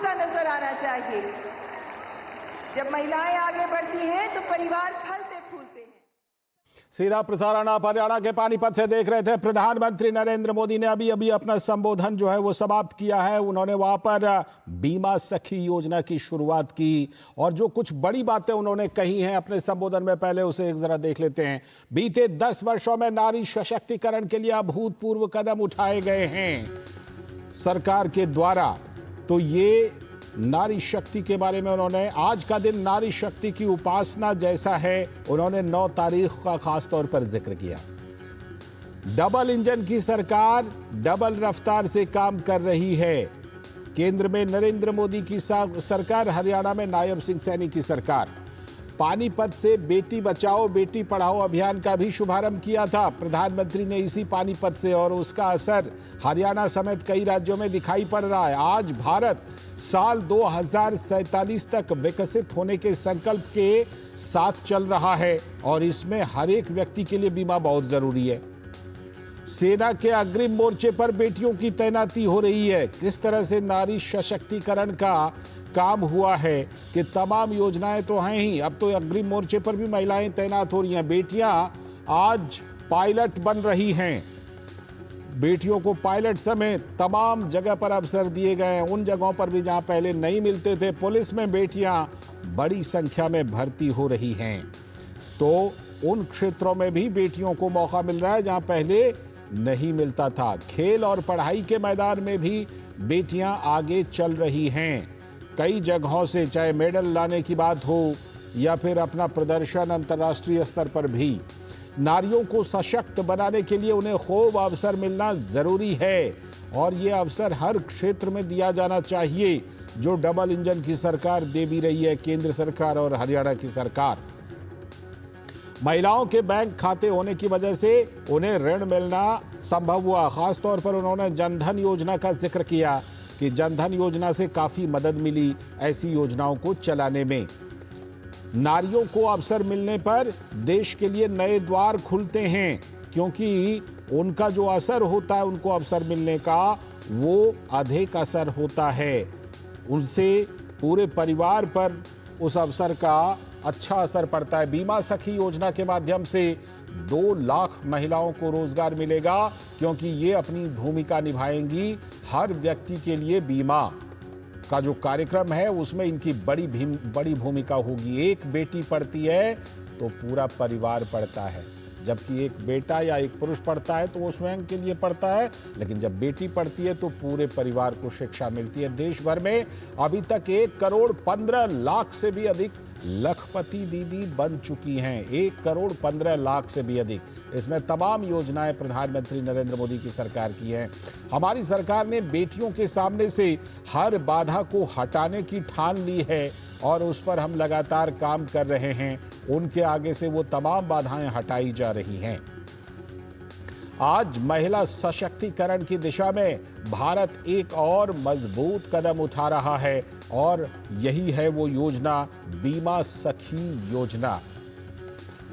होता नजर आना चाहिए। जब महिलाएं आगे बढ़ती हैं तो परिवार फलते फूलते हैं। सीधा प्रसारण आप हरियाणा के पानीपत से देख रहे थे। प्रधानमंत्री नरेंद्र मोदी ने अभी अभी अपना संबोधन जो है वो समाप्त किया है। उन्होंने वहां पर बीमा सखी योजना की शुरुआत की और जो कुछ बड़ी बातें उन्होंने कही हैं अपने संबोधन में, पहले उसे एक जरा देख लेते हैं। बीते 10 वर्षों में नारी सशक्तिकरण के लिए अभूतपूर्व कदम उठाए गए हैं सरकार के द्वारा। तो ये नारी शक्ति के बारे में उन्होंने, आज का दिन नारी शक्ति की उपासना जैसा है, उन्होंने 9 तारीख का खास तौर पर जिक्र किया। डबल इंजन की सरकार डबल रफ्तार से काम कर रही है। केंद्र में नरेंद्र मोदी की सरकार, हरियाणा में नायब सिंह सैनी की सरकार। पानीपत से बेटी बचाओ बेटी पढ़ाओ अभियान का भी शुभारंभ किया था प्रधानमंत्री ने इसी पानीपत से, और उसका असर हरियाणा समेत कई राज्यों में दिखाई पड़ रहा है। आज भारत साल 2047 तक विकसित होने के संकल्प के साथ चल रहा है और इसमें हर एक व्यक्ति के लिए बीमा बहुत जरूरी है। सेना के अग्रिम मोर्चे पर बेटियों की तैनाती हो रही है। किस तरह से नारी सशक्तिकरण का काम हुआ है कि तमाम योजनाएं तो हैं ही, अब तो अग्रिम मोर्चे पर भी महिलाएं तैनात हो रही हैं। बेटियां आज पायलट बन रही हैं। बेटियों को पायलट समेत तमाम जगह पर अवसर दिए गए हैं, उन जगहों पर भी जहां पहले नहीं मिलते थे। पुलिस में बेटियां बड़ी संख्या में भर्ती हो रही हैं, तो उन क्षेत्रों में भी बेटियों को मौका मिल रहा है जहां पहले नहीं मिलता था। खेल और पढ़ाई के मैदान में भी बेटियां आगे चल रही हैं। कई जगहों से चाहे मेडल लाने की बात हो या फिर अपना प्रदर्शन अंतर्राष्ट्रीय स्तर पर भी, नारियों को सशक्त बनाने के लिए उन्हें खूब अवसर मिलना जरूरी है और ये अवसर हर क्षेत्र में दिया जाना चाहिए जो डबल इंजन की सरकार दे भी रही है, केंद्र सरकार और हरियाणा की सरकार। महिलाओं के बैंक खाते होने की वजह से उन्हें ऋण मिलना संभव हुआ। खासतौर पर उन्होंने जनधन योजना का जिक्र किया कि जनधन योजना से काफी मदद मिली ऐसी योजनाओं को चलाने में। नारियों को अवसर मिलने पर देश के लिए नए द्वार खुलते हैं, क्योंकि उनका जो असर होता है, उनको अवसर मिलने का वो अधिक असर होता है। उनसे पूरे परिवार पर उस अवसर का अच्छा असर पड़ता है। बीमा सखी योजना के माध्यम से 2 लाख महिलाओं को रोजगार मिलेगा, क्योंकि ये अपनी भूमिका निभाएंगी। हर व्यक्ति के लिए बीमा का जो कार्यक्रम है उसमें इनकी बड़ी भूमिका होगी। एक बेटी पढ़ती है तो पूरा परिवार पढ़ता है, जबकि एक बेटा या एक पुरुष पढ़ता है तो वो स्वयं के लिए पढ़ता है, लेकिन जब बेटी पढ़ती है तो पूरे परिवार को शिक्षा मिलती है। देश भर में अभी तक 1 करोड़ 15 लाख से भी अधिक लखपति दीदी बन चुकी हैं। 1 करोड़ 15 लाख से भी अधिक। इसमें तमाम योजनाएं प्रधानमंत्री नरेंद्र मोदी की सरकार की हैं। हमारी सरकार ने बेटियों के सामने से हर बाधा को हटाने की ठान ली है और उस पर हम लगातार काम कर रहे हैं। उनके आगे से वो तमाम बाधाएं हटाई जा रही हैं। आज महिला सशक्तिकरण की दिशा में भारत एक और मजबूत कदम उठा रहा है और यही है वो योजना, बीमा सखी योजना।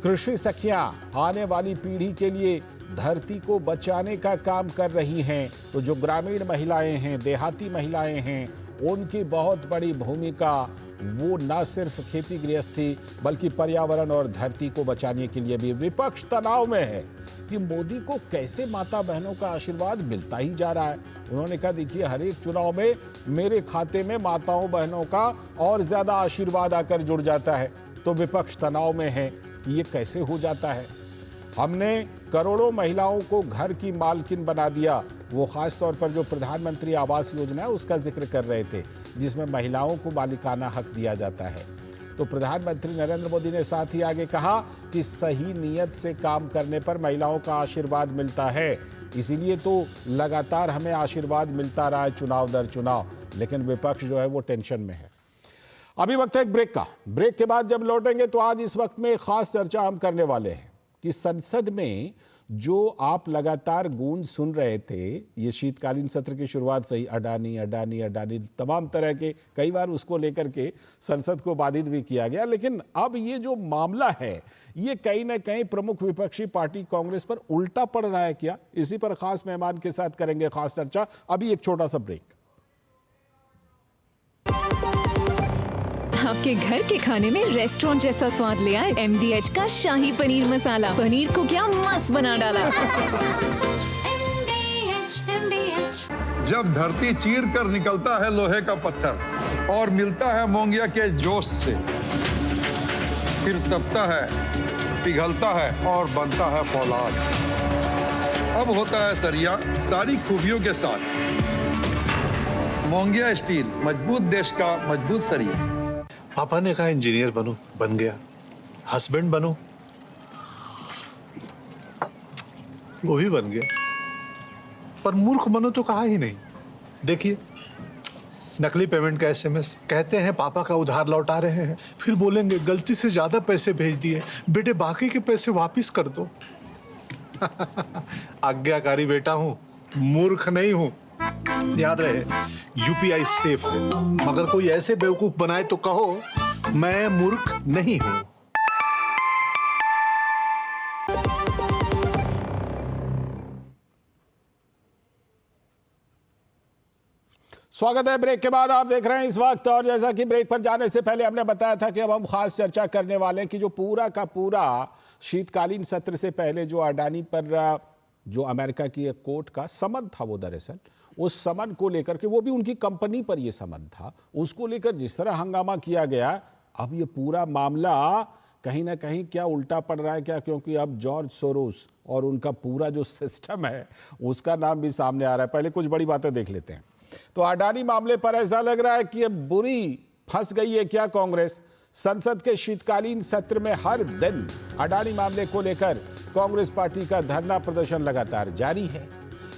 कृषि सखियां आने वाली पीढ़ी के लिए धरती को बचाने का काम कर रही हैं, तो जो ग्रामीण महिलाएं हैं, देहाती महिलाएं हैं, उनकी बहुत बड़ी भूमिका वो न सिर्फ खेती गृहस्थी बल्कि पर्यावरण और धरती को बचाने के लिए भी। विपक्ष तनाव में है कि मोदी को कैसे माता बहनों का आशीर्वाद मिलता ही जा रहा है। उन्होंने कहा, देखिए हर एक चुनाव में मेरे खाते में माताओं बहनों का और ज्यादा आशीर्वाद आकर जुड़ जाता है। तो विपक्ष तनाव में है कि ये कैसे हो जाता है। हमने करोड़ों महिलाओं को घर की मालकिन बना दिया। वो खास तौर पर जो प्रधानमंत्री आवास योजना है उसका जिक्र कर रहे थे, जिसमें महिलाओं को मालिकाना हक दिया जाता है। तो प्रधानमंत्री नरेंद्र मोदी ने साथ ही आगे कहा कि सही नीयत से काम करने पर महिलाओं का आशीर्वाद मिलता है। इसीलिए तो लगातार हमें आशीर्वाद मिलता रहा है चुनाव दर चुनाव, लेकिन विपक्ष जो है वो टेंशन में है। अभी वक्त है एक ब्रेक का। ब्रेक के बाद जब लौटेंगे तो आज इस वक्त में खास चर्चा हम करने वाले हैं कि संसद में जो आप लगातार गूंज सुन रहे थे, ये शीतकालीन सत्र की शुरुआत से ही अडानी अडानी अडानी तमाम तरह के, कई बार उसको लेकर के संसद को बाधित भी किया गया, लेकिन अब ये जो मामला है ये कहीं ना कहीं प्रमुख विपक्षी पार्टी कांग्रेस पर उल्टा पड़ रहा है क्या? इसी पर खास मेहमान के साथ करेंगे खास चर्चा। अभी एक छोटा सा ब्रेक। आपके घर के खाने में रेस्टोरेंट जैसा स्वाद ले आए MDH का शाही पनीर मसाला। पनीर को क्या मस्त बना डाला। जब धरती चीर कर निकलता है लोहे का पत्थर और मिलता है मोंगिया के जोश से, फिर तपता है, पिघलता है और बनता है फौलाद। अब होता है सरिया सारी खूबियों के साथ। मोंगिया स्टील, मजबूत देश का मजबूत सरिया। पापा ने कहा इंजीनियर बनो, बन गया। हस्बैंड बनो, वो भी बन गया। पर मूर्ख बनो तो कहा ही नहीं। देखिए, नकली पेमेंट का SMS, कहते हैं पापा का उधार लौटा रहे हैं, फिर बोलेंगे गलती से ज्यादा पैसे भेज दिए, बेटे बाकी के पैसे वापिस कर दो। आज्ञाकारी बेटा हूं, मूर्ख नहीं हूं। याद रहे, UPI सेफ है, मगर कोई ऐसे बेवकूफ बनाए तो कहो मैं मूर्ख नहीं हूं। स्वागत है ब्रेक के बाद। आप देख रहे हैं इस वक्त, और जैसा कि ब्रेक पर जाने से पहले हमने बताया था कि अब हम खास चर्चा करने वाले हैं कि जो पूरा का पूरा शीतकालीन सत्र से पहले जो अडानी पर जो अमेरिका की एक कोर्ट का समन था, वो दरअसल उस समन को लेकर के, वो भी उनकी कंपनी पर ये समन था, उसको लेकर जिस तरह हंगामा किया गया, अब ये पूरा मामला कहीं ना कहीं क्या उल्टा पड़ रहा है क्या, क्योंकि अब जॉर्ज सोरोस और उनका पूरा जो सिस्टम है उसका नाम भी सामने आ रहा है। पहले कुछ बड़ी बातें देख लेते हैं। तो अडानी मामले पर ऐसा लग रहा है कि अब बुरी फंस गई है क्या कांग्रेस। संसद के शीतकालीन सत्र में हर दिन अडानी मामले को लेकर कांग्रेस पार्टी का धरना प्रदर्शन लगातार जारी है।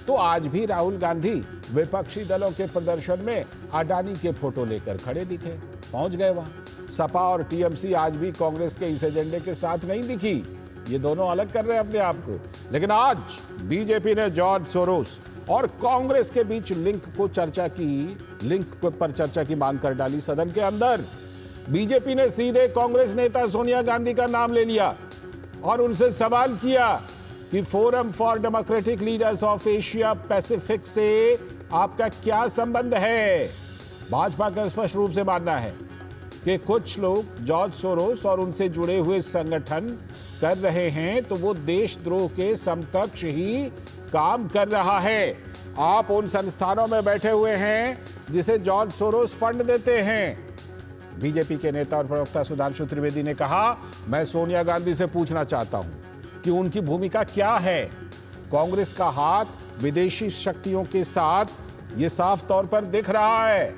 तो आज भी राहुल गांधी विपक्षी दलों के प्रदर्शन में अडानी के फोटो लेकर खड़े दिखे, पहुंच गए वहां। सपा और TMC आज भी कांग्रेस के इस एजेंडे के साथ नहीं दिखी, ये दोनों अलग कर रहे हैं अपने आप को। लेकिन आज बीजेपी ने जॉर्ज सोरोस और कांग्रेस के बीच लिंक पर चर्चा की मांग कर डाली सदन के अंदर। बीजेपी ने सीधे कांग्रेस नेता सोनिया गांधी का नाम ले लिया और उनसे सवाल किया कि forum for democratic leaders of Asia Pacific से आपका क्या संबंध है। भाजपा का स्पष्ट रूप से मानना है कि कुछ लोग जॉर्ज सोरोस और उनसे जुड़े हुए संगठन कर रहे हैं तो वो देशद्रोह के समकक्ष ही काम कर रहा है। आप उन संस्थानों में बैठे हुए हैं जिसे जॉर्ज सोरोस फंड देते हैं। बीजेपी के नेता और प्रवक्ता सुधांशु त्रिवेदी ने कहा, मैं सोनिया गांधी से पूछना चाहता हूं कि उनकी भूमिका क्या है। कांग्रेस का हाथ विदेशी शक्तियों के साथ ये साफ तौर पर दिख रहा है।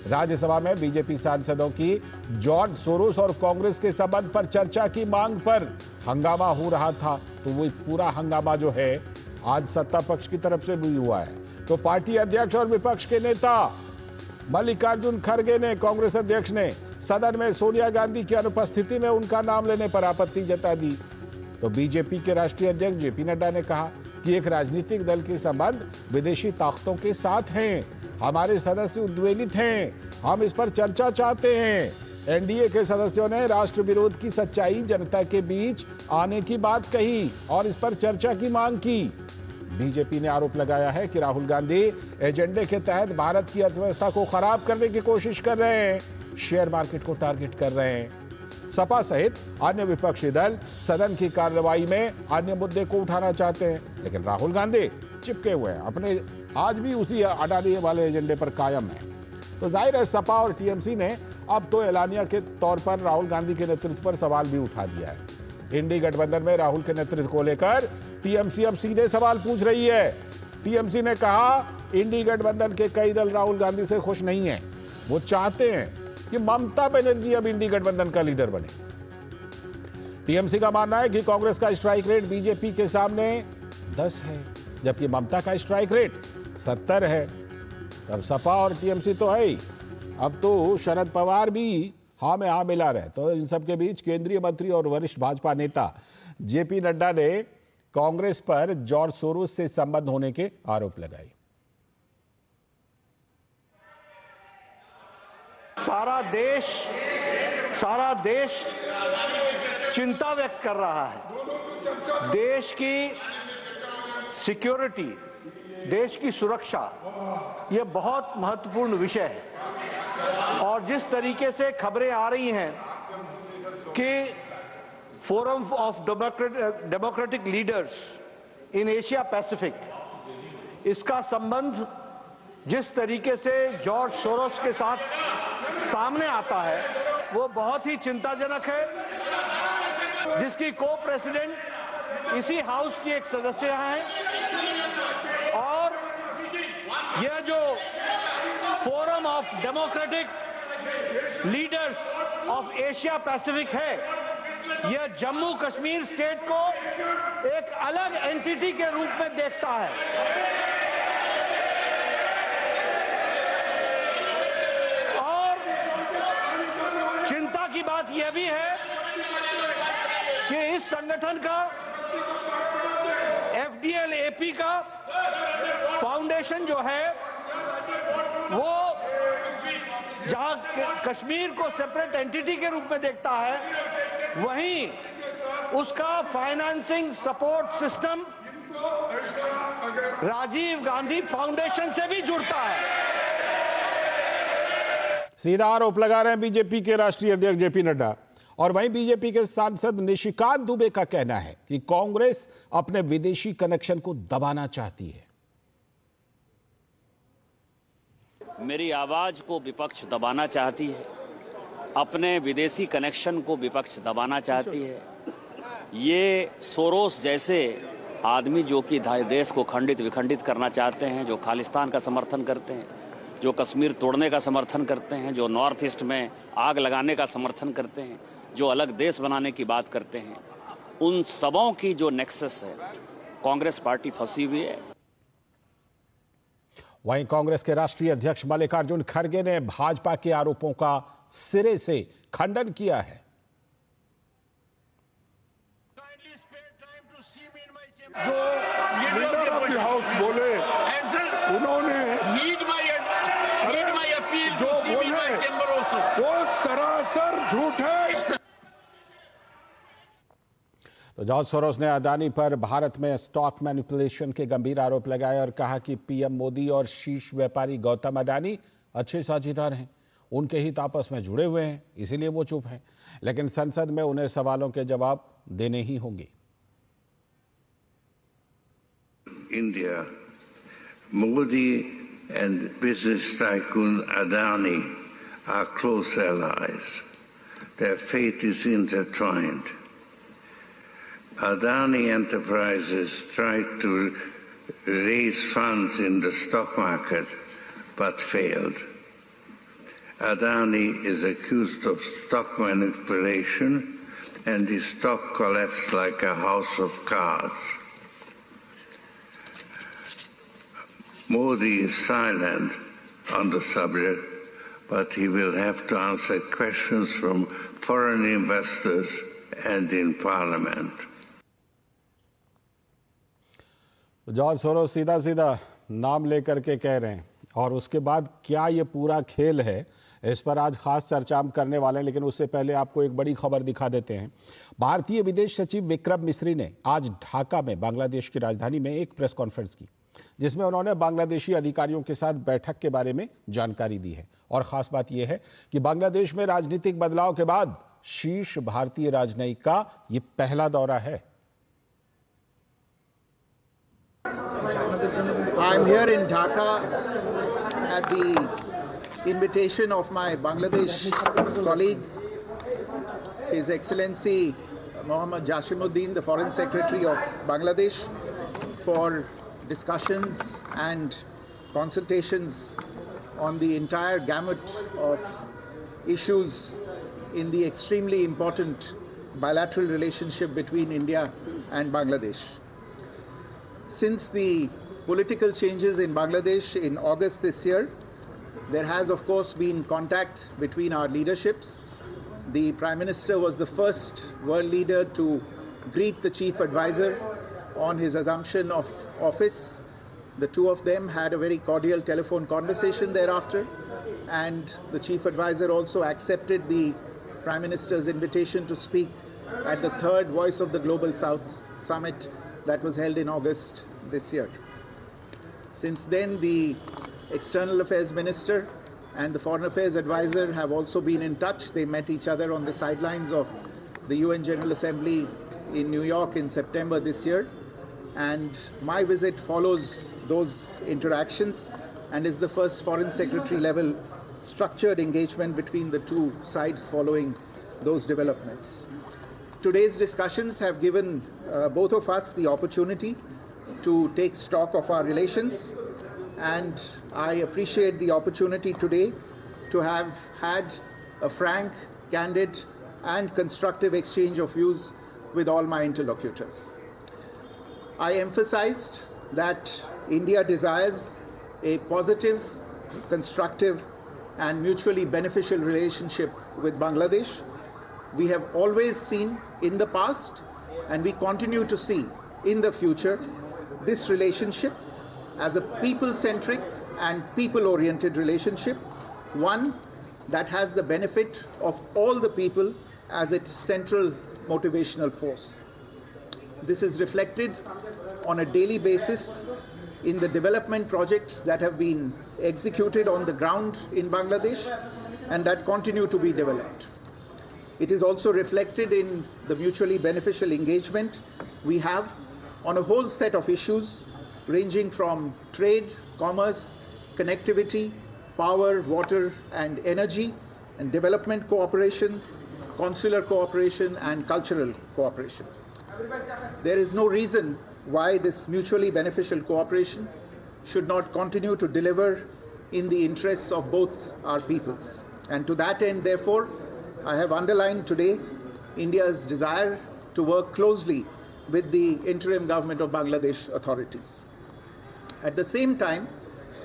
राज्यसभा में बीजेपी सांसदों की जॉर्ज सोरोस और कांग्रेस के संबंध पर चर्चा की मांग पर हंगामा हो रहा था, तो वो पूरा हंगामा जो है आज सत्ता पक्ष की तरफ से भी हुआ है। तो पार्टी अध्यक्ष और विपक्ष के नेता मल्लिकार्जुन खड़गे ने, कांग्रेस अध्यक्ष ने सदन में सोनिया गांधी की अनुपस्थिति में उनका नाम लेने पर आपत्ति जता दी। तो बीजेपी के राष्ट्रीय अध्यक्ष JP नड्डा ने कहा कि एक राजनीतिक दल के संबंध विदेशी ताकतों के साथ हैं, हमारे सदस्य उद्वेलित हैं, हम इस पर चर्चा चाहते हैं। NDA के सदस्यों ने राष्ट्र विरोध की सच्चाई जनता के बीच आने की बात कही और इस पर चर्चा की मांग की। बीजेपी ने आरोप लगाया है कि राहुल गांधी एजेंडे के तहत भारत की अर्थव्यवस्था को खराब करने की कोशिश कर रहे हैं, शेयर मार्केट को टारगेट कर रहे हैं। सपा सहित अन्य विपक्षी दल सदन की कार्रवाई में अन्य मुद्दे को उठाना चाहते हैं, लेकिन राहुल गांधी चिपके हुए हैं अपने, आज भी उसी अडानी वाले एजेंडे पर कायम है। तो जाहिर है सपा और TMC ने अब तो एलानिया के तौर पर राहुल गांधी के नेतृत्व पर सवाल भी उठा दिया है। इंडी गठबंधन में राहुल के नेतृत्व को लेकर TMC अब सीधे सवाल पूछ रही है। TMC ने कहा, इंडी गठबंधन के कई दल राहुल गांधी से खुश नहीं हैं, वो चाहते हैं कि ममता बनर्जी अब इंडी गठबंधन का लीडर बने। TMC का मानना है कि कांग्रेस का स्ट्राइक रेट बीजेपी के सामने 10 है, जबकि ममता का स्ट्राइक रेट 70 है। अब सपा और TMC तो है ही, अब तो शरद पवार भी हाँ में हाँ मिला रहे। तो इन सब के बीच केंद्रीय मंत्री और वरिष्ठ भाजपा नेता JP नड्डा ने कांग्रेस पर जॉर्ज सोरोस से संबंध होने के आरोप लगाए। सारा देश चिंता व्यक्त कर रहा है। देश की सिक्योरिटी, देश की सुरक्षा, यह बहुत महत्वपूर्ण विषय है। और जिस तरीके से खबरें आ रही हैं कि forum of democratic leaders in Asia Pacific, इसका संबंध जिस तरीके से जॉर्ज सोरोस के साथ सामने आता है वो बहुत ही चिंताजनक है, जिसकी को प्रेसिडेंट इसी हाउस की एक सदस्य हैं। और यह जो forum of democratic leaders of Asia Pacific है, यह जम्मू कश्मीर स्टेट को एक अलग एंटिटी के रूप में देखता है। और चिंता की बात यह भी है कि इस संगठन का FDL-AP का फाउंडेशन जो है वो जहां कश्मीर को सेपरेट एंटिटी के रूप में देखता है, वहीं उसका financing support system Rajiv Gandhi foundation से भी जुड़ता है। सीधा आरोप लगा रहे हैं बीजेपी के राष्ट्रीय अध्यक्ष जेपी नड्डा। और वहीं बीजेपी के सांसद निशिकांत दुबे का कहना है कि कांग्रेस अपने विदेशी कनेक्शन को दबाना चाहती है। मेरी आवाज को विपक्ष दबाना चाहती है, अपने विदेशी कनेक्शन को विपक्ष दबाना चाहती है। ये सोरोस जैसे आदमी जो कि देश को खंडित विखंडित करना चाहते हैं, जो खालिस्तान का समर्थन करते हैं, जो कश्मीर तोड़ने का समर्थन करते हैं, जो नॉर्थ ईस्ट में आग लगाने का समर्थन करते हैं, जो अलग देश बनाने की बात करते हैं, उन सबों की जो नेक्सस है, कांग्रेस पार्टी फंसी हुई है। वहीं कांग्रेस के राष्ट्रीय अध्यक्ष मल्लिकार्जुन खड़गे ने भाजपा के आरोपों का सिरे से खंडन किया है। जो लीडर ऑफ द हाउस बोले, उन्होंने जो बोले वो सरासर झूठ है। तो जॉर्ज सोरोस ने अदानी पर भारत में स्टॉक मैनिपुलेशन के गंभीर आरोप लगाए और कहा कि पीएम मोदी और शीर्ष व्यापारी गौतम अडानी अच्छे साझेदार हैं, उनके हित आपस में जुड़े हुए हैं, इसीलिए वो चुप हैं। लेकिन संसद में उन्हें सवालों के जवाब देने ही होंगे। India, Modi and business tycoon Adani are close allies. Their fate is intertwined. Adani Enterprises tried to raise funds in the stock market but failed. Adani is accused of stock manipulation and his stock collapsed like a house of cards. Modi is silent on the subject, but he will have to answer questions from foreign investors and in parliament. George Soros सीधा सीधा नाम लेकर के कह रहे हैं और उसके बाद क्या ये पूरा खेल है, इस पर आज खास चर्चा हम करने वाले हैं। लेकिन उससे पहले आपको एक बड़ी खबर दिखा देते हैं। भारतीय विदेश सचिव विक्रम मिस्री ने आज ढाका में बांग्लादेश की राजधानी में एक प्रेस कॉन्फ्रेंस की, जिसमें उन्होंने बांग्लादेशी अधिकारियों के साथ बैठक के बारे में जानकारी दी है। और खास बात यह है कि बांग्लादेश में राजनीतिक बदलाव के बाद शीर्ष भारतीय राजनयिक का ये पहला दौरा है। I'm here in Dhaka at the invitation of my Bangladesh colleague, His Excellency Mohammad Jashimuddin, the Foreign Secretary of Bangladesh, for discussions and consultations on the entire gamut of issues in the extremely important bilateral relationship between India and Bangladesh. Since the political changes in Bangladesh in August this year, there has of course been contact between our leaderships. The Prime Minister was the first world leader to greet the Chief Advisor on his assumption of office. The two of them had a very cordial telephone conversation thereafter, and the Chief Advisor also accepted the Prime Minister's invitation to speak at the third Voice of the Global South Summit that was held in August this year. Since then, the External Affairs Minister and the Foreign Affairs Advisor have also been in touch. They met each other on the sidelines of the UN General Assembly in New York in September this year. And my visit follows those interactions and is the first Foreign Secretary level structured engagement between the two sides following those developments. Today's discussions have given both of us the opportunity to take stock of our relations, and I appreciate the opportunity today to have had a frank, candid, and constructive exchange of views with all my interlocutors. I emphasized that India desires a positive, constructive, and mutually beneficial relationship with Bangladesh. We have always seen in the past, and we continue to see in the future, this relationship as a people-centric and people-oriented relationship, one that has the benefit of all the people as its central motivational force. This is reflected on a daily basis in the development projects that have been executed on the ground in Bangladesh and that continue to be developed. It is also reflected in the mutually beneficial engagement we have on a whole set of issues ranging from trade, commerce, connectivity, power, water, and energy, and development cooperation, consular cooperation, and cultural cooperation. There is no reason why this mutually beneficial cooperation should not continue to deliver in the interests of both our peoples. And to that end, therefore, I have underlined today India's desire to work closely with the interim government of Bangladesh authorities. At the same time,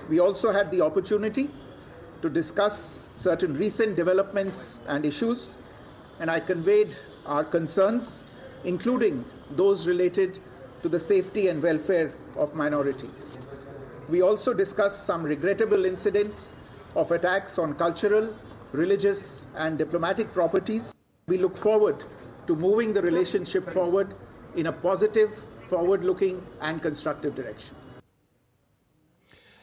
we also had the opportunity to discuss certain recent developments and issues, and I conveyed our concerns, including those related to the safety and welfare of minorities. We also discussed some regrettable incidents of attacks on cultural, religious, and diplomatic properties. We look forward to moving the relationship forward in a positive, forward-looking, and constructive direction.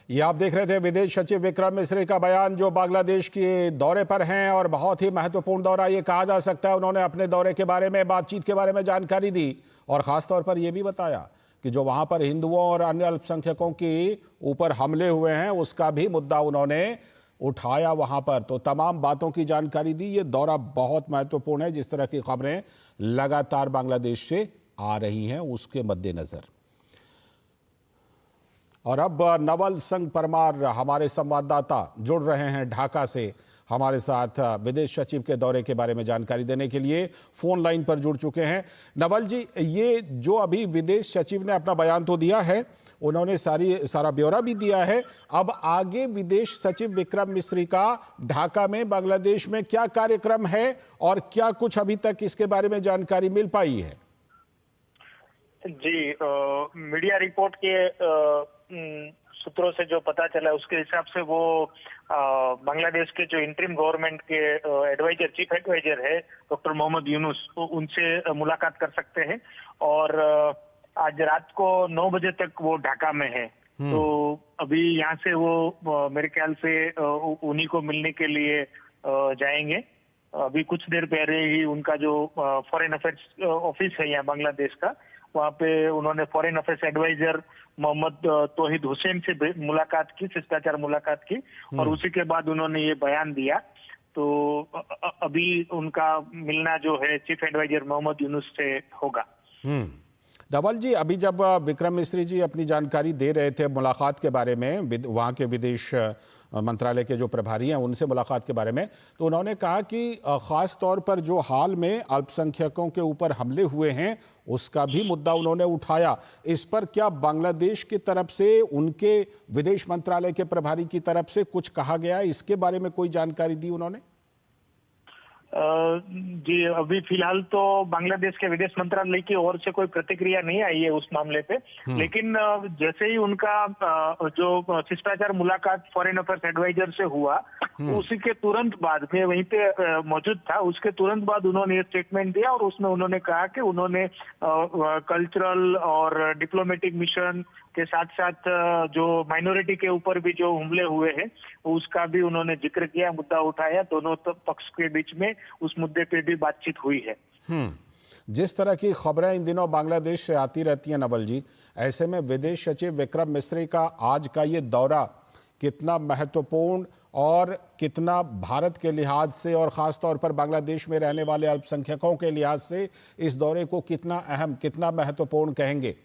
ये आप देख रहे थे विदेश सचिव विक्रम मिस्री का बयान, जो बांग्लादेश के दौरे पर हैं और बहुत ही महत्वपूर्ण दौरा ये कहा जा सकता है। उन्होंने अपने दौरे के बारे में, बातचीत के बारे में जानकारी दी और खास तौर पर यह भी बताया कि जो वहां पर हिंदुओं और अन्य अल्पसंख्यकों के ऊपर हमले हुए हैं उसका भी मुद्दा उन्होंने उठाया वहां पर। तो तमाम बातों की जानकारी दी। ये दौरा बहुत महत्वपूर्ण है। जिस तरह की खबरें लगातार बांग्लादेश से आ रही हैं उसके मद्देनजर। और अब नवल संघ परमार हमारे संवाददाता जुड़ रहे हैं ढाका से हमारे साथ विदेश सचिव के दौरे के बारे में जानकारी देने के लिए फोन लाइन पर जुड़ चुके हैं। नवल जी, ये जो अभी विदेश सचिव ने अपना बयान तो दिया है, उन्होंने सारा ब्यौरा भी दिया है। अब आगे विदेश सचिव विक्रम मिस्री का ढाका में, बांग्लादेश में क्या कार्यक्रम है और क्या कुछ अभी तक इसके बारे में जानकारी मिल पाई है? जी, मीडिया रिपोर्ट के सूत्रों से जो पता चला उसके हिसाब से वो बांग्लादेश के जो इंटरिम गवर्नमेंट के एडवाइजर, चीफ एडवाइजर है डॉक्टर मोहम्मद यूनुस, उनसे मुलाकात कर सकते हैं। और आज रात को 9 बजे तक वो ढाका में है। तो अभी यहाँ से वो मेरे ख्याल से उन्हीं को मिलने के लिए जाएंगे। अभी कुछ देर पहले ही उनका जो फॉरेन अफेयर्स ऑफिस है यहाँ बांग्लादेश का, वहाँ पे उन्होंने फॉरेन अफेयर्स एडवाइजर मोहम्मद तौहीद हुसैन से मुलाकात की, शिष्टाचार मुलाकात की, और उसी के बाद उन्होंने ये बयान दिया। तो अभी उनका मिलना जो है चीफ एडवाइजर मोहम्मद यूनुस से होगा। धवल जी, अभी जब विक्रम मिस्री जी अपनी जानकारी दे रहे थे मुलाकात के बारे में, वहाँ के विदेश मंत्रालय के जो प्रभारी हैं उनसे मुलाकात के बारे में, तो उन्होंने कहा कि ख़ास तौर पर जो हाल में अल्पसंख्यकों के ऊपर हमले हुए हैं उसका भी मुद्दा उन्होंने उठाया। इस पर क्या बांग्लादेश की तरफ से, उनके विदेश मंत्रालय के प्रभारी की तरफ से कुछ कहा गया? इसके बारे में कोई जानकारी दी उन्होंने? जी, अभी फिलहाल तो बांग्लादेश के विदेश मंत्रालय की ओर से कोई प्रतिक्रिया नहीं आई है उस मामले पे। लेकिन जैसे ही उनका जो शिष्टाचार मुलाकात फॉरेन अफेयर्स एडवाइजर से हुआ, उसी के तुरंत बाद मैं वहीं पे मौजूद था, उसके तुरंत बाद उन्होंने ये स्टेटमेंट दिया और उसमें उन्होंने कहा कि उन्होंने कल्चरल और डिप्लोमेटिक मिशन के साथ साथ जो माइनॉरिटी के ऊपर भी जो हमले हुए हैं उसका भी उन्होंने जिक्र किया, मुद्दा उठाया, दोनों पक्ष के बीच में उस मुद्दे पे भी बातचीत हुई है। जिस तरह की खबरें इन दिनों बांग्लादेश से आती रहती हैं नवल जी, ऐसे में विदेश सचिव विक्रम मिस्री का आज का ये दौरा कितना महत्वपूर्ण और कितना भारत के लिहाज से और खास तौर पर बांग्लादेश में रहने वाले अल्पसंख्यकों के लिहाज से इस दौरे को कितना अहम, कितना महत्वपूर्ण कहेंगे?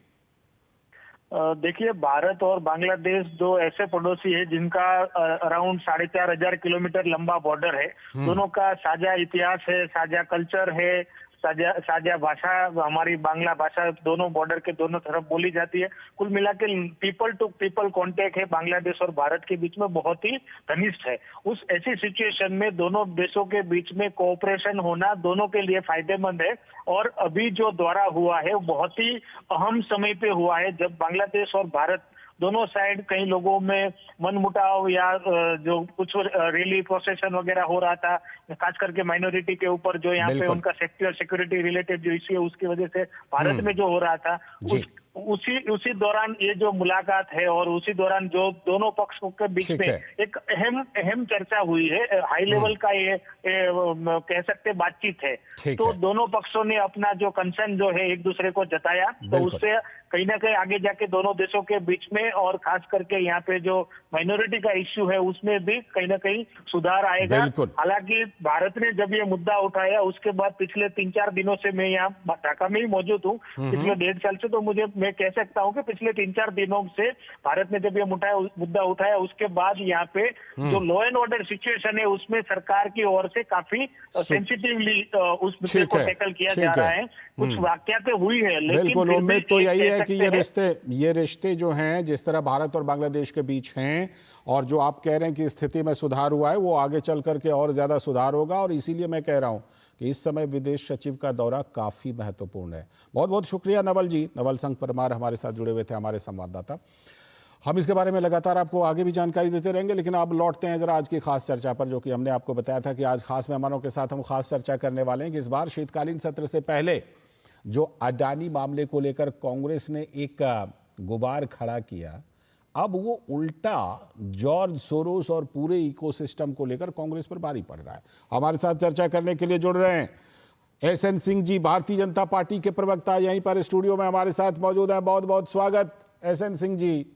देखिए, भारत और बांग्लादेश दो ऐसे पड़ोसी है जिनका अराउंड 4,500 किलोमीटर लंबा बॉर्डर है। दोनों का साझा इतिहास है, साझा कल्चर है, साझा भाषा, हमारी बांग्ला भाषा दोनों बॉर्डर के दोनों तरफ बोली जाती है। कुल मिला के पीपल टू पीपल कांटेक्ट है बांग्लादेश और भारत के बीच में बहुत ही घनिष्ठ है। उस ऐसी सिचुएशन में दोनों देशों के बीच में कोऑपरेशन होना दोनों के लिए फायदेमंद है। और अभी जो दौरा हुआ है वो बहुत ही अहम समय पे हुआ है, जब बांग्लादेश और भारत दोनों साइड कई लोगों में मनमुटाव या जो कुछ रैली प्रोसेशन वगैरह हो रहा था, खास करके माइनॉरिटी के ऊपर जो यहाँ पे उनका सिक्योरिटी रिलेटेड जो इश्यू है उसकी वजह से भारत में जो हो रहा था, उसी दौरान ये जो मुलाकात है और उसी दौरान जो दोनों पक्षों के बीच में एक अहम चर्चा हुई है, हाई लेवल का ये कह सकते बातचीत है। तो दोनों पक्षों ने अपना जो कंसर्न जो है एक दूसरे को जताया, तो उससे कहीं ना कहीं आगे जाके दोनों देशों के बीच में और खास करके यहाँ पे जो माइनॉरिटी का इश्यू है उसमें भी कहीं ना कहीं सुधार आएगा। हालांकि भारत ने जब ये मुद्दा उठाया उसके बाद पिछले 3-4 दिनों से मैं यहाँ ढाका में ही मौजूद हूँ, पिछले 1.5 साल से, तो मैं कह सकता हूँ कि पिछले 3-4 दिनों से भारत ने जब ये मुद्दा उठाया उसके बाद यहाँ पे जो लॉ एंड ऑर्डर सिचुएशन है उसमें सरकार की ओर से काफी सेंसिटिवली उस मुद्दे को टैकल किया जा रहा है। कुछ वाकयातें हुई है, लेकिन बिल्कुल उम्मीद तो यही है कि ये रिश्ते जो हैं जिस तरह भारत और बांग्लादेश के बीच हैं और जो आप कह रहे हैं कि स्थिति में सुधार हुआ है वो आगे चल करके और ज्यादा सुधार होगा। और इसीलिए मैं कह रहा हूं कि इस समय विदेश सचिव का दौरा काफी महत्वपूर्ण है। बहुत बहुत शुक्रिया नवल जी। नवल संघ परमार हमारे साथ जुड़े हुए थे, हमारे संवाददाता। हम इसके बारे में लगातार आपको आगे भी जानकारी देते रहेंगे, लेकिन अब लौटते हैं जरा आज की खास चर्चा पर, जो कि हमने आपको बताया था कि आज खास मेहमानों के साथ हम खास चर्चा करने वाले हैं कि इस बार शीतकालीन सत्र से पहले जो अडानी मामले को लेकर कांग्रेस ने एक गुबार खड़ा किया, अब वो उल्टा जॉर्ज सोरोस और पूरे इकोसिस्टम को लेकर कांग्रेस पर भारी पड़ रहा है। हमारे साथ चर्चा करने के लिए जुड़ रहे हैं एसएन सिंह जी, भारतीय जनता पार्टी के प्रवक्ता, यहीं पर स्टूडियो में हमारे साथ मौजूद है। बहुत बहुत स्वागत एसएन सिंह जी।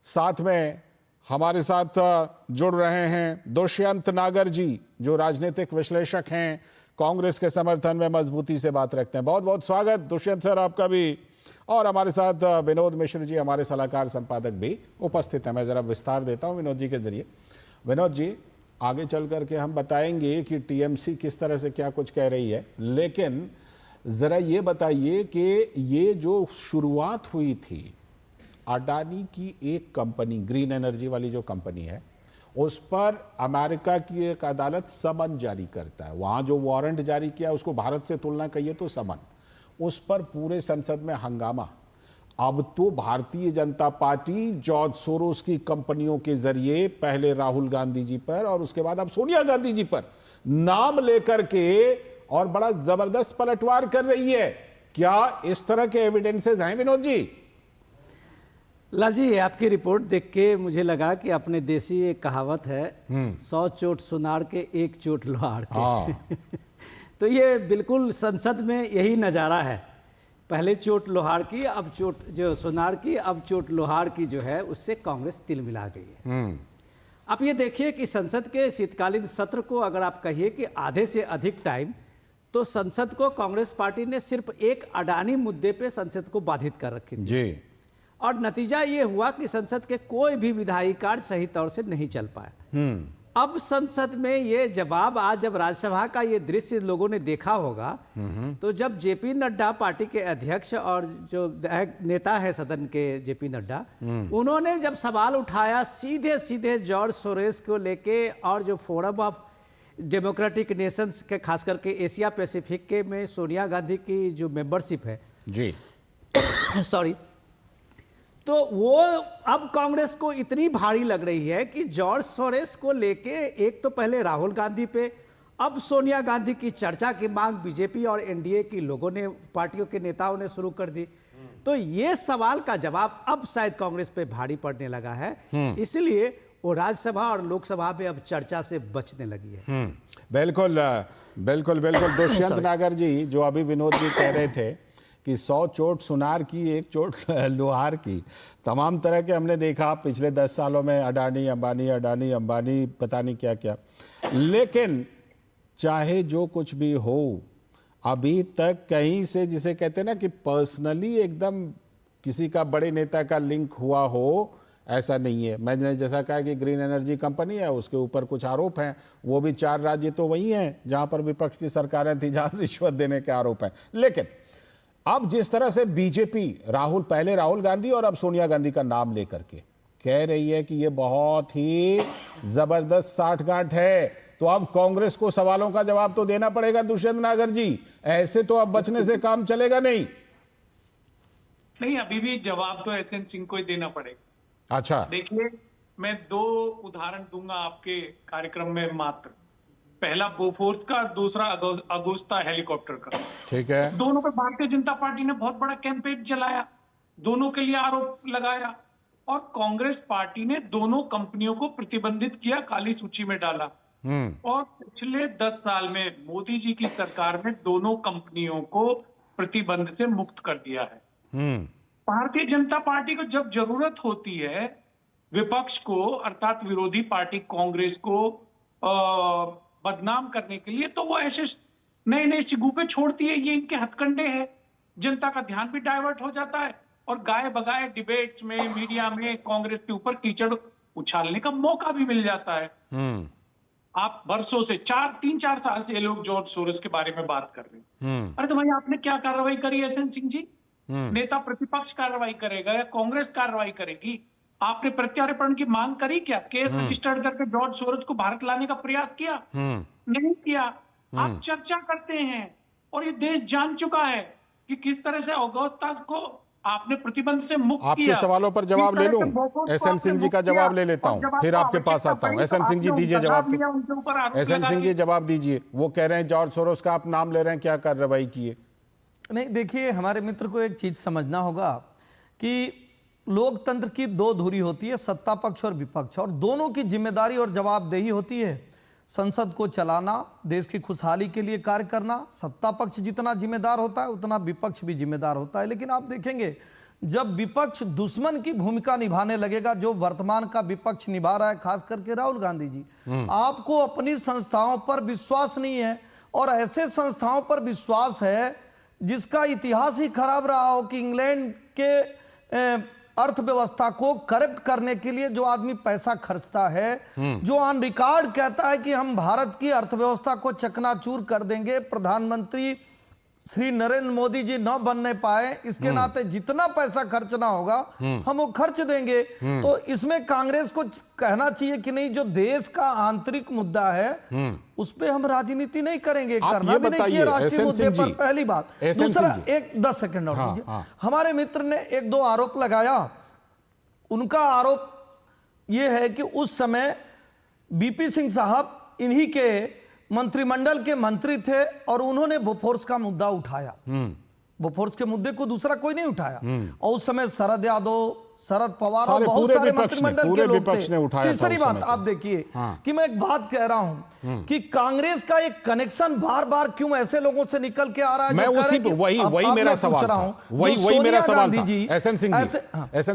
साथ में हमारे साथ जुड़ रहे हैं दुष्यंत नागर जी, जो राजनीतिक विश्लेषक हैं, कांग्रेस के समर्थन में मजबूती से बात रखते हैं। बहुत बहुत स्वागत दुष्यंत सर आपका भी। और हमारे साथ विनोद मिश्र जी, हमारे सलाहकार संपादक भी उपस्थित हैं। मैं जरा विस्तार देता हूं विनोद जी के जरिए। विनोद जी, आगे चल करके हम बताएंगे कि टीएमसी किस तरह से क्या कुछ कह रही है, लेकिन जरा ये बताइए कि ये जो शुरुआत हुई थी अडानी की एक कंपनी, ग्रीन एनर्जी वाली जो कंपनी है, उस पर अमेरिका की एक अदालत समन जारी करता है। वहां जो वारंट जारी किया उसको भारत से तुलना कहिए तो समन, उस पर पूरे संसद में हंगामा। अब तो Bharatiya Janata party George Soros की कंपनियों के जरिए पहले राहुल गांधी जी पर और उसके बाद अब सोनिया गांधी जी पर नाम लेकर के और बड़ा जबरदस्त पलटवार कर रही है। क्या इस तरह के एविडेंसेस हैं विनोद जी? लाल जी, आपकी रिपोर्ट देख के मुझे लगा कि अपने देसी एक कहावत है, 100 चोट सुनार के 1 चोट लोहार के। तो ये बिल्कुल संसद में यही नज़ारा है। पहले चोट लोहार की, अब चोट जो सुनार की, अब चोट लोहार की जो है उससे कांग्रेस तिल मिला गई है। आप ये देखिए कि संसद के शीतकालीन सत्र को अगर आप कहिए कि आधे से अधिक टाइम, तो संसद को कांग्रेस पार्टी ने सिर्फ एक अडानी मुद्दे पे संसद को बाधित कर रखी थी जी। और नतीजा ये हुआ कि संसद के कोई भी विधायी कार्य सही तौर से नहीं चल पाया। अब संसद में ये जवाब, आज जब राज्यसभा का ये दृश्य लोगों ने देखा होगा, तो जब जेपी नड्डा पार्टी के अध्यक्ष और जो नेता है सदन के जेपी नड्डा, उन्होंने जब सवाल उठाया सीधे सीधे जॉर्ज सोरोस को लेके और जो फोरम ऑफ डेमोक्रेटिक नेशंस के, खास करके एशिया पैसिफिक के में सोनिया गांधी की जो मेंबरशिप है जी सॉरी, तो वो अब कांग्रेस को इतनी भारी लग रही है कि जॉर्ज सोरेस को लेके एक तो पहले राहुल गांधी पे, अब सोनिया गांधी की चर्चा की मांग बीजेपी और एनडीए की लोगों ने, पार्टियों के नेताओं ने शुरू कर दी। तो ये सवाल का जवाब अब शायद कांग्रेस पे भारी पड़ने लगा है, इसलिए वो राज्यसभा और लोकसभा में अब चर्चा से बचने लगी है। बिल्कुल बिल्कुल बिल्कुल। दुष्यंत नागर जी, जो अभी विनोद जी कह रहे थे कि 100 चोट सुनार की, 1 चोट लोहार की, तमाम तरह के हमने देखा पिछले 10 सालों में, अडानी अंबानी पता नहीं क्या क्या। लेकिन चाहे जो कुछ भी हो, अभी तक कहीं से, जिसे कहते हैं ना कि पर्सनली एकदम किसी का बड़े नेता का लिंक हुआ हो, ऐसा नहीं है। मैंने जैसा कहा कि ग्रीन एनर्जी कंपनी है, उसके ऊपर कुछ आरोप हैं, वो भी 4 राज्य तो वही हैं जहां पर विपक्ष की सरकारें थी, जहां रिश्वत देने के आरोप हैं। लेकिन अब जिस तरह से बीजेपी पहले राहुल गांधी और अब सोनिया गांधी का नाम लेकर के कह रही है कि ये बहुत ही जबरदस्त साठगांठ है, तो अब कांग्रेस को सवालों का जवाब तो देना पड़ेगा दुष्यंत नागर जी। ऐसे तो अब बचने से काम चलेगा नहीं। अभी भी जवाब तो एसएन सिंह को ही देना पड़ेगा। अच्छा, देखिए, मैं 2 उदाहरण दूंगा आपके कार्यक्रम में मात्र। पहला बोफोर्स का, दूसरा अगुस्ता हेलीकॉप्टर का। ठीक है। दोनों पे भारतीय जनता पार्टी ने बहुत बड़ा कैंपेन चलाया, दोनों के लिए आरोप लगाया, और कांग्रेस पार्टी ने दोनों कंपनियों को प्रतिबंधित किया, काली सूची में डाला। और पिछले 10 साल में मोदी जी की सरकार ने दोनों कंपनियों को प्रतिबंध से मुक्त कर दिया है। भारतीय जनता पार्टी को जब जरूरत होती है विपक्ष को, अर्थात विरोधी पार्टी कांग्रेस को बदनाम करने के लिए, तो वो ऐसे नए नए शिगुफे छोड़ती है। ये इनके हथकंडे हैं, जनता का ध्यान भी डाइवर्ट हो जाता है और गाए बगाए डिबेट्स में, मीडिया में कांग्रेस के ऊपर कीचड़ उछालने का मौका भी मिल जाता है। आप बरसों से 3-4 साल से ये लोग जॉर्ज सोरोस के बारे में बात कर रहे हैं। अरे तो भाई, आपने क्या कार्रवाई करी एसएन सिंह जी? नेता प्रतिपक्ष कार्रवाई करेगा या कांग्रेस कार्रवाई करेगी? आपने प्रत्यार्पण की मांग करी क्या? केस रजिस्टर्ड करके जॉर्ज सोरोस को भारत लाने का प्रयास किया? नहीं किया। आप चर्चा करते हैं और ये देश जान चुका है कि किस तरह से अगुस्ता को आपने प्रतिबंध से मुक्त किया। आपके सवालों पर जवाब ले लूं? एसएन सिंह जी का जवाब ले लेता हूं, फिर आपके पास आता हूं। एसएन सिंह जी दीजिए जवाब। एसएन सिंह जी जवाब दीजिए। वो कह रहे हैं जॉर्ज सोरोस का आप नाम ले रहे हैं, क्या कार्रवाई किए? नहीं, देखिए, हमारे मित्र को एक चीज समझना होगा कि लोकतंत्र की 2 धुरी होती है, सत्ता पक्ष और विपक्ष, और दोनों की जिम्मेदारी और जवाबदेही होती है। संसद को चलाना, देश की खुशहाली के लिए कार्य करना, सत्ता पक्ष जितना जिम्मेदार होता है उतना विपक्ष भी जिम्मेदार होता है। लेकिन आप देखेंगे, जब विपक्ष दुश्मन की भूमिका निभाने लगेगा, जो वर्तमान का विपक्ष निभा रहा है, खास करके राहुल गांधी जी, आपको अपनी संस्थाओं पर विश्वास नहीं है, और ऐसे संस्थाओं पर विश्वास है जिसका इतिहास ही खराब रहा हो, कि इंग्लैंड के अर्थव्यवस्था को करप्ट करने के लिए जो आदमी पैसा खर्चता है, जो ऑन रिकॉर्ड कहता है कि हम भारत की अर्थव्यवस्था को चकनाचूर कर देंगे, प्रधानमंत्री श्री नरेंद्र मोदी जी न बनने पाए, इसके नाते जितना पैसा खर्चना होगा हम वो खर्च देंगे। तो इसमें कांग्रेस को कहना चाहिए कि नहीं, जो देश का आंतरिक मुद्दा है उस पर हम राजनीति नहीं करेंगे, करना भी नहीं चाहिए राष्ट्रीय मुद्दे पर, पहली बात। दूसरा, एक 10 सेकंड और दीजिए। हमारे मित्र ने 1-2 आरोप लगाया। उनका आरोप यह है कि उस समय बीपी सिंह साहब इन्हीं के मंत्रिमंडल के मंत्री थे और उन्होंने बोफोर्स का मुद्दा उठाया। बोफोर्स के मुद्दे को दूसरा कोई नहीं उठाया, और उस समय शरद यादव, शरद पवार और बहुत सारे मंत्रिमंडल के लोग थे। तीसरी बात आप देखिए कि मैं एक बात कह रहा हूं कि कांग्रेस का एक कनेक्शन बार बार क्यों ऐसे लोगों से निकल के आ रहा है। मैं वही मेरा सवाल था, वही मेरा सवाल था। एसएन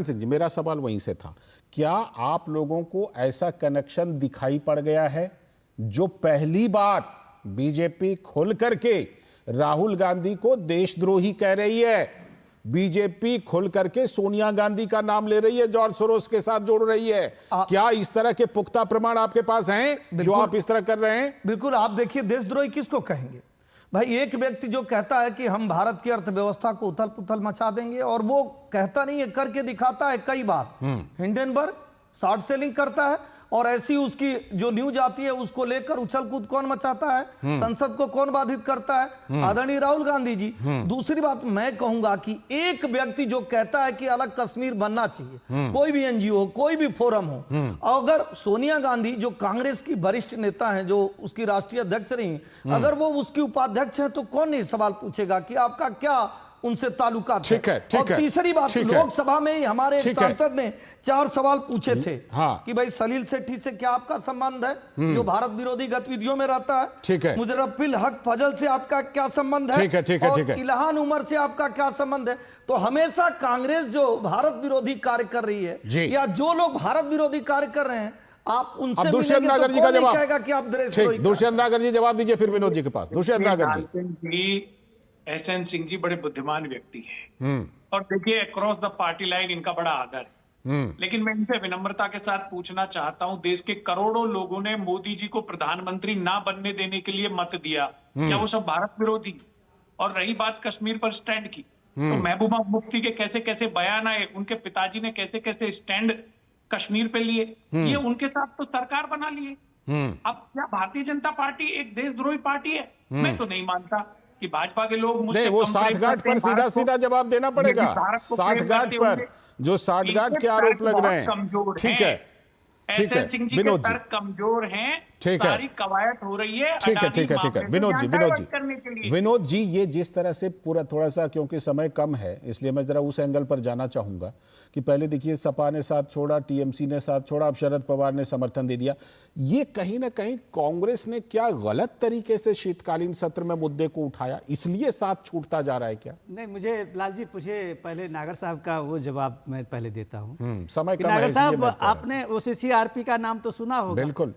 सिंह जी, मेरा सवाल वहीं से था। क्या आप लोगों को ऐसा कनेक्शन दिखाई पड़ गया है जो पहली बार बीजेपी खुल करके राहुल गांधी को देशद्रोही कह रही है, बीजेपी खुल करके सोनिया गांधी का नाम ले रही है, जॉर्ज सोरोस के साथ जोड़ रही है? क्या इस तरह के पुख्ता प्रमाण आपके पास हैं जो आप इस तरह कर रहे हैं? बिल्कुल। आप देखिए, देशद्रोही किसको कहेंगे भाई? एक व्यक्ति जो कहता है कि हम भारत की अर्थव्यवस्था को उथल पुथल मचा देंगे, और वो कहता नहीं है, करके दिखाता है कई बार। हिंडनबर्ग, शॉर्ट सेलिंग करता है, और ऐसी उसकी जो न्यूज आती है उसको लेकर उछल कूद कौन मचाता है, संसद को कौन बाधित करता है, आदरणीय राहुल गांधी जी। दूसरी बात मैं कहूंगा कि एक व्यक्ति जो कहता है कि अलग कश्मीर बनना चाहिए, कोई भी एनजीओ हो, कोई भी फोरम हो, अगर सोनिया गांधी जो कांग्रेस की वरिष्ठ नेता है, जो उसकी राष्ट्रीय अध्यक्ष रही, अगर वो उसकी उपाध्यक्ष है, तो कौन नहीं सवाल पूछेगा कि आपका क्या उनसे ताल्लुकात है। और तीसरी बात, लोकसभा में ही हमारे सांसद ने 4 सवाल पूछे थे कि भाई सलील सेठी से क्या आपका संबंध है, जो भारत विरोधी गतिविधियों में रहता है, मुजर्रफिल हक फजल से आपका क्या संबंध है, और इल्हान उमर से आपका क्या संबंध है। तो हमेशा कांग्रेस जो भारत विरोधी कार्य कर रही है, या जो लोग भारत विरोधी कार्य कर रहे हैं, आप उनसे दुष्यंत नागर जी का जवाब कहेगा कि आप देशद्रोही। दुष्यंत नागर जी जवाब दीजिए, फिर विनोद जी के पास। दुष्यंत नागर जी। एसएन सिंह जी बड़े बुद्धिमान व्यक्ति हैं, और देखिए अक्रॉस द पार्टी लाइन इनका बड़ा आदर है, लेकिन मैं इनसे विनम्रता के साथ पूछना चाहता हूं, देश के करोड़ों लोगों ने मोदी जी को प्रधानमंत्री ना बनने देने के लिए मत दिया, क्या वो सब भारत विरोधी? और रही बात कश्मीर पर स्टैंड की, तो महबूबा मुफ्ती के कैसे कैसे बयान आए, उनके पिताजी ने कैसे कैसे स्टैंड कश्मीर पे लिए, ये उनके साथ तो सरकार बना लिए। अब क्या भारतीय जनता पार्टी एक देशद्रोही पार्टी है? मैं तो नहीं मानता कि भाजपा के लोग नहीं, वो साठगांठ पर सीधा सीधा जवाब देना पड़ेगा। साठगांठ पर जो साठगांठ के आरोप लग रहे हैं, ठीक है, ठीक है विनोद जी, कमजोर हैं, ठीक है, सारी कवायद हो रही है, ठीक है, ठीक है, ठीक है विनोद जी, ये जिस तरह से पूरा थोड़ा सा, क्योंकि समय कम है इसलिए मैं जरा उस एंगल पर जाना चाहूंगा कि पहले देखिए सपा ने साथ छोड़ा, टीएमसी ने साथ छोड़ा, अब शरद पवार ने समर्थन दे दिया। ये कहीं ना कहीं कांग्रेस ने क्या गलत तरीके से शीतकालीन सत्र में मुद्दे को उठाया, इसलिए साथ छूटता जा रहा है क्या? नहीं, मुझे लाल जी पूछे पहले नागर साहब का वो जवाब मैं पहले देता हूँ। समय कम है। नागर साहब, आपने ओसीसीआरपी का नाम तो सुना होगा। बिल्कुल।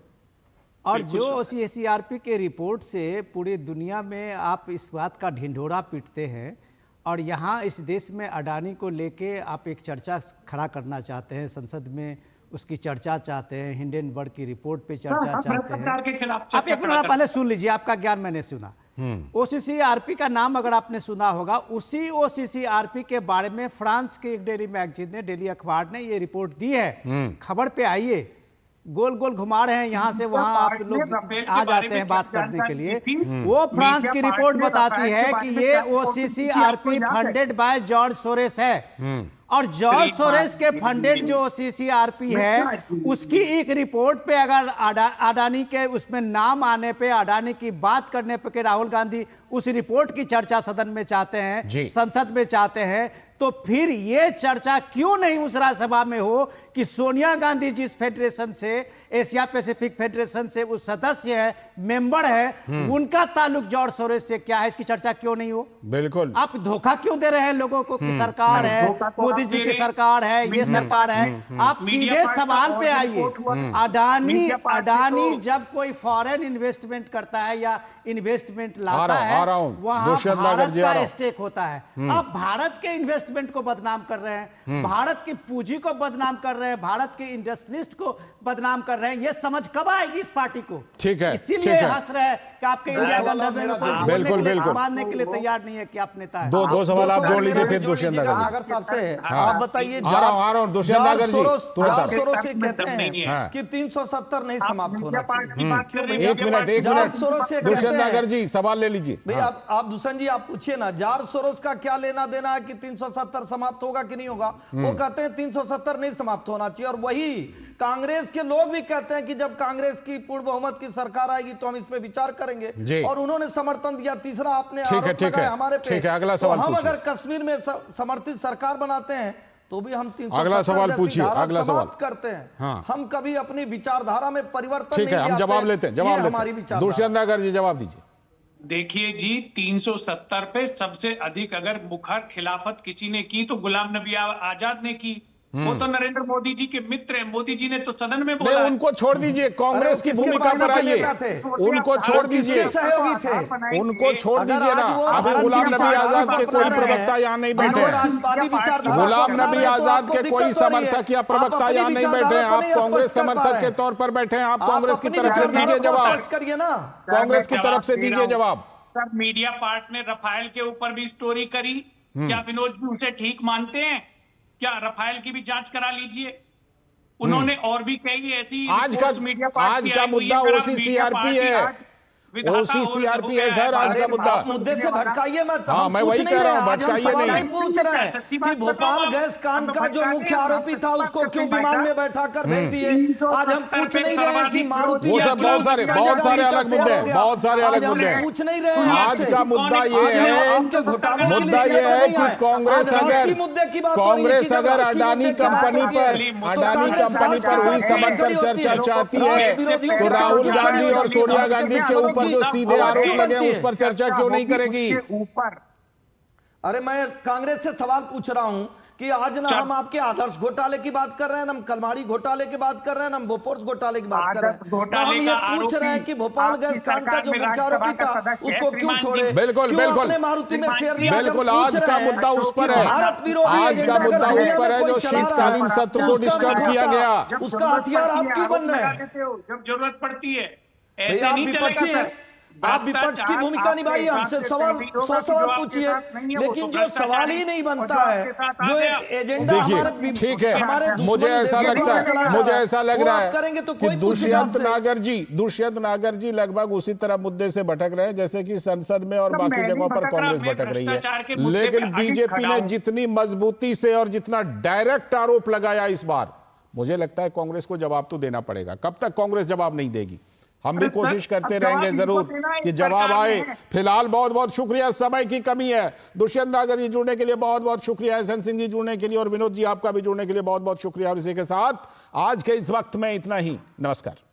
और जो ओसीसीआरपी के रिपोर्ट से पूरी दुनिया में आप इस बात का ढिंढोरा पीटते हैं, और यहाँ इस देश में अडानी को लेके आप एक चर्चा खड़ा करना चाहते हैं, संसद में उसकी चर्चा चाहते हैं, हिंडनबर्ग की रिपोर्ट पे चर्चा चाहते हैं। आप एक मिनट पहले सुन लीजिए, आपका ज्ञान मैंने सुना। ओसीसीआरपी का नाम अगर आपने सुना होगा, उसी ओसीसीआरपी के बारे में फ्रांस के एक डेली मैगजीन ने, डेली अखबार ने ये रिपोर्ट दी है। खबर पे आइए, गोल गोल घुमा रहे हैं यहाँ से वहां, आप लोग आ जाते हैं बात करने के लिए। वो फ्रांस की रिपोर्ट बताती है कि ये OCCRP funded by George Soros है, और जॉर्ज सोरेस के फंडेड जो ओसीसीआरपी है, उसकी एक रिपोर्ट पे अगर अडानी के उसमें नाम आने पे, अडानी की बात करने पे, राहुल गांधी उस रिपोर्ट की चर्चा सदन में चाहते हैं, संसद में चाहते हैं, तो फिर ये चर्चा क्यों नहीं उस राज्यसभा में हो कि सोनिया गांधी जिस फेडरेशन से, एशिया पैसिफिक फेडरेशन से वो सदस्य है, मेंबर है, उनका ताल्लुक जॉर्ज सोरेस से क्या है, इसकी चर्चा क्यों नहीं हो? बिल्कुल। आप धोखा क्यों दे रहे हैं लोगों को कि सरकार है, मोदी जी की सरकार है, ये सरकार है? आप सीधे सवाल पे आइए। अडानी जब कोई फॉरेन इन्वेस्टमेंट करता है या इन्वेस्टमेंट लाता है, वहां भारत का स्टेक होता है। आप भारत के इन्वेस्टमेंट को बदनाम कर रहे हैं, भारत की पूंजी को बदनाम कर रहे हैं, भारत के इंडस्ट्रियलिस्ट को बदनाम कर रहे हैं। ये समझ कब आएगी इस पार्टी को? ठीक है, इसीलिए हंस रहे हैं कि आपके इंडिया गठबंधन बिल्कुल बिल्कुल मानने के लिए तैयार नहीं है कि आप नेता है। दो सवाल आप जोड़ लीजिए, फिर दुष्यंत नागर साहब से आप बताइए। दुष्यंत नागर जी सोरोस कहते हैं कि 370 नहीं समाप्त होना चाहिए। एक मिनट दुष्यंत नागर जी सवाल ले लीजिए। भैया आप दुष्यंत जी आप पूछिए ना, जॉर्ज सोरोस का क्या लेना देना है कि 370 समाप्त होगा कि नहीं होगा? वो कहते हैं 370 नहीं समाप्त होना चाहिए, और वही कांग्रेस के लोग भी कहते हैं कि जब कांग्रेस की पूर्ण बहुमत की सरकार आएगी तो हम इस पे विचार करेंगे, और उन्होंने समर्थन दिया। तीसरा आपने आरोप लगाया हमारे पे, अगला सवाल हम अगर कश्मीर में समर्थित सरकार बनाते हैं तो भी हम 370 अगला सवाल पूछिए, अगला सवाल करते हैं। हम कभी अपनी विचारधारा में परिवर्तन ठीक है, हम जवाब लेते हैं, जवाब लेते हैं। दुष्यंत नागर जी जवाब दीजिए। देखिए जी, 370 पे सबसे अधिक अगर मुखर खिलाफत किसी ने की तो गुलाम नबी आजाद ने की। वो तो नरेंद्र मोदी जी के मित्र हैं, मोदी जी ने तो सदन में बोला। नहीं, उनको छोड़ दीजिए, कांग्रेस की भूमिका पर आइए, उनको छोड़ दीजिए, उनको छोड़ दीजिए ना। अभी गुलाम नबी आजाद के कोई प्रवक्ता यहाँ नहीं बैठे हैं, गुलाम नबी आजाद के कोई समर्थक या प्रवक्ता यहाँ नहीं बैठे हैं। आप कांग्रेस समर्थक के तौर पर बैठे हैं, आप कांग्रेस की तरफ से दीजिए जवाब, कांग्रेस की तरफ से दीजिए जवाब। सर, मीडिया पार्ट ने रफाल के ऊपर भी स्टोरी करी, क्या विनोद जी उसे ठीक मानते हैं? क्या रफाल की भी जांच करा लीजिए। उन्होंने और भी कई ऐसी आज का मुद्दा OCCRP है, OCCRP है सर आज का मुद्दा। मुद्दे से भटकाइए मत। हाँ, मैं वही कह रहा हूँ, भटकाइए नहीं। पूछ रहे हैं कि भोपाल गैस कांड का जो मुख्य आरोपी था उसको क्यों विमान में बैठाकर भेज दिए। आज हम पूछ नहीं रहे हैं कि मारुति, वो सब बहुत सारे अलग मुद्दे हैं, बहुत सारे अलग मुद्दे हैं। पूछ नहीं रहे हैं। आज का मुद्दा ये है कि कांग्रेस अगर अडानी कंपनी पर हुई समंतर चर्चा चाहती है तो राहुल गांधी और सोनिया गांधी के ऊपर जो सीधे आरोप लगे उस पर चर्चा क्यों नहीं करेगी? अरे मैं कांग्रेस से सवाल पूछ रहा हूं कि आज ना हम आपके आदर्श घोटाले की बात कर रहे हैं, ना हम कलमाड़ी घोटाले की बात कर रहे हैं, ना हम बोफोर्स घोटाले की बात कर रहे हैं। तो हम ये पूछ रहे हैं कि भोपाल गैस कांड का जो मुख्य आरोपी था उसको क्यों छोड़े? बिल्कुल मारुति में शेयर लिया? बिल्कुल आज का मुद्दा उस पर है, आज का मुद्दा उस पर है जो शीतकालीन सत्र को डिस्टर्ब किया गया। उसका हथियार आप क्यों बन रहे हैं? जब जरूरत पड़ती है भैया आप विपक्षी हैं, आप विपक्ष की भूमिका निभाइए, हमसे 100 सवाल पूछिए, लेकिन जो सवाल ही नहीं बनता है, जो एक एजेंडा देखिए ठीक है, मुझे ऐसा लगता है, मुझे ऐसा लग रहा है कि दुष्यंत नागर जी लगभग उसी तरह मुद्दे से भटक रहे हैं जैसे कि संसद में और बाकी जगहों पर कांग्रेस भटक रही है। लेकिन बीजेपी ने जितनी मजबूती से और जितना डायरेक्ट आरोप लगाया इस बार, मुझे लगता है कांग्रेस को जवाब तो देना पड़ेगा। कब तक कांग्रेस जवाब नहीं देगी? हम भी कोशिश करते रहेंगे जरूर कि जवाब आए। फिलहाल बहुत बहुत शुक्रिया, समय की कमी है। दुष्यंत नागर जी जुड़ने के लिए बहुत बहुत शुक्रिया, एहसन सिंह जी जुड़ने के लिए, और विनोद जी आपका भी जुड़ने के लिए बहुत बहुत शुक्रिया। और इसी के साथ आज के इस वक्त में इतना ही। नमस्कार।